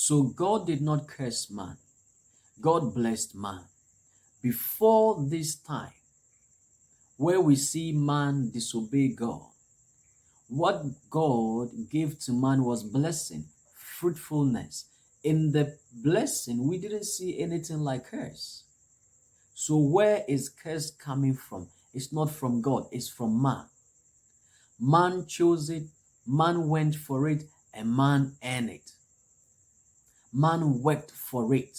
So God did not curse man. God blessed man. Before this time, where we see man disobey God, what God gave to man was blessing, fruitfulness. In the blessing, we didn't see anything like curse. So where is curse coming from? It's not from God, it's from man. Man chose it, man went for it, and man earned it. Man worked for it.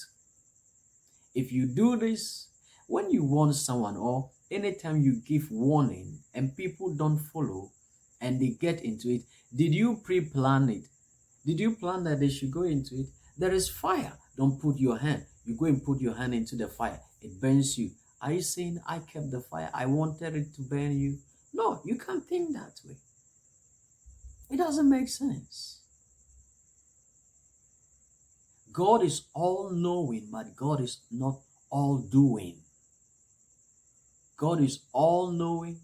If you do this, when you warn someone or anytime you give warning and people don't follow and they get into it, did you pre-plan it? Did you plan that they should go into it? There is fire. Don't put your hand. You go and put your hand into the fire. It burns you. Are you saying I kept the fire? I wanted it to burn you? No, you can't think that way. It doesn't make sense. God is all knowing, but God is not all doing. God is all knowing,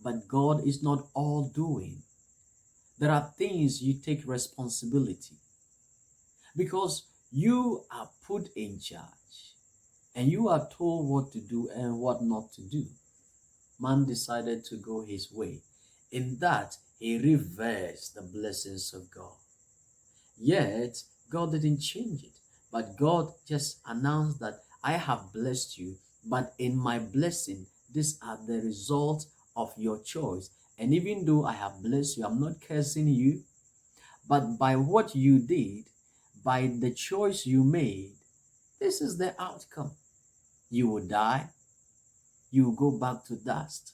but God is not all doing. There are things you take responsibility because you are put in charge and you are told what to do and what not to do. Man decided to go his way. In that, he reversed the blessings of God. Yet, God didn't change it. But God just announced that I have blessed you, but in my blessing, these are the results of your choice. And even though I have blessed you, I'm not cursing you, but by what you did, by the choice you made, this is the outcome. You will die. You will go back to dust.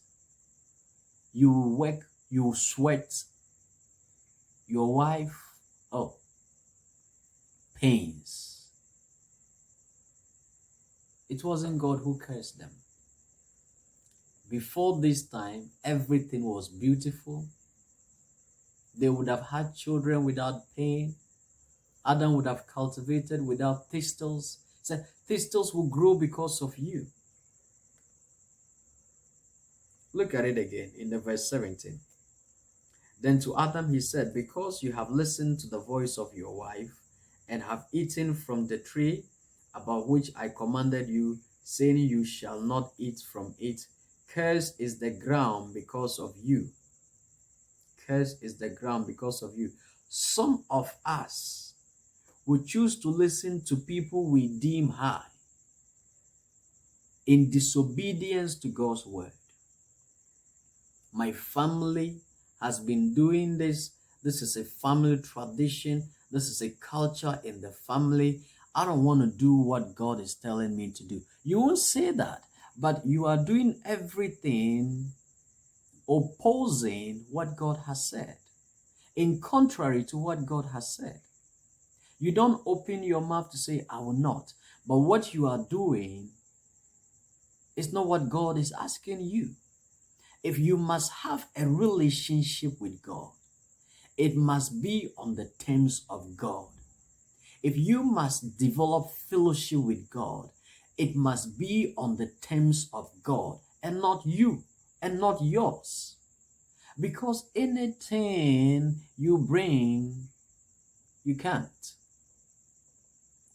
You will work. You will sweat. Your wife, pains. It wasn't God who cursed them. Before this time, everything was beautiful. They would have had children without pain. Adam would have cultivated without thistles. So thistles will grow because of you. Look at it again in the verse 17. Then to Adam he said, because you have listened to the voice of your wife and have eaten from the tree about which I commanded you, saying you shall not eat from it, cursed is the ground because of you. Cursed is the ground because of you. Some of us will choose to listen to people we deem high in disobedience to God's word. My family has been doing this. This is a family tradition. This is a culture in the family. I don't want to do what God is telling me to do. You won't say that, but you are doing everything opposing what God has said, in contrary to what God has said. You don't open your mouth to say, I will not. But what you are doing is not what God is asking you. If you must have a relationship with God, it must be on the terms of God. If you must develop fellowship with God, it must be on the terms of God and not you and not yours. Because anything you bring, you can't.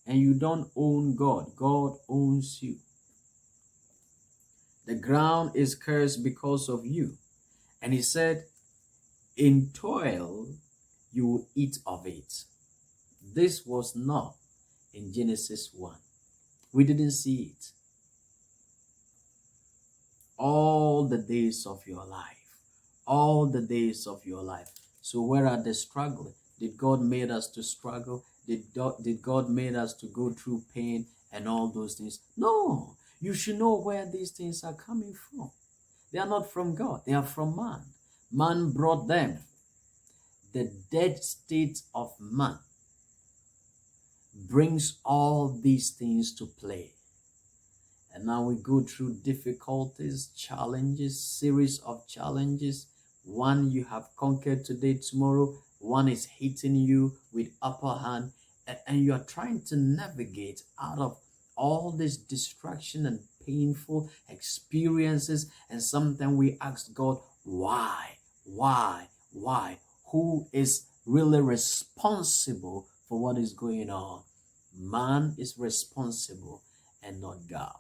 And you don't own God. God owns you. The ground is cursed because of you. And he said, in toil you will eat of it. This was not in Genesis 1. We didn't see it. All the days of your life. All the days of your life. So where are the struggling? Did God made us to struggle? Did God made us to go through pain and all those things? No. You should know where these things are coming from. They are not from God. They are from man. Man brought them. The dead state of man brings all these things to play. And now we go through difficulties, challenges, series of challenges. One you have conquered today, tomorrow one is hitting you with upper hand, and you are trying to navigate out of all this distraction and painful experiences. And sometimes we ask God, why? Who is really responsible for what is going on. Man is responsible and not God.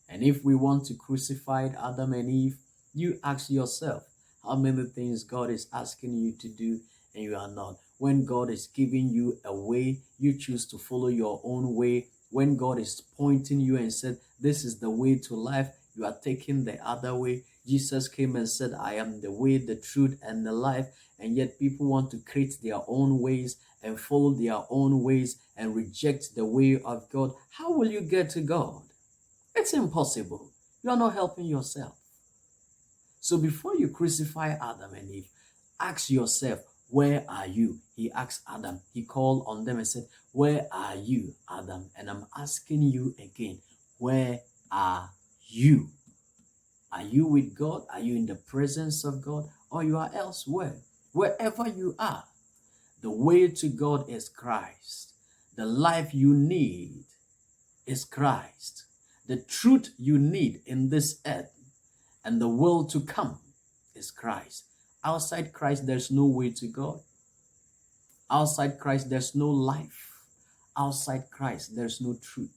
And if we want to crucify Adam and Eve, you ask yourself how many things God is asking you to do and you are not. When God is giving you a way, you choose to follow your own way. When God is pointing you and said, this is the way to life, you are taking the other way. Jesus came and said, I am the way, the truth, and the life. And yet people want to create their own ways and follow their own ways and reject the way of God. How will you get to God? It's impossible. You are not helping yourself. So before you crucify Adam and Eve, ask yourself, where are you? He asked Adam. He called on them and said, where are you, Adam? And I'm asking you again, where are you? Are you with God? Are you in the presence of God? Or you are elsewhere? Wherever you are, the way to God is Christ. The life you need is Christ. The truth you need in this earth and the world to come is Christ. Outside Christ, there's no way to God. Outside Christ, there's no life. Outside Christ, there's no truth.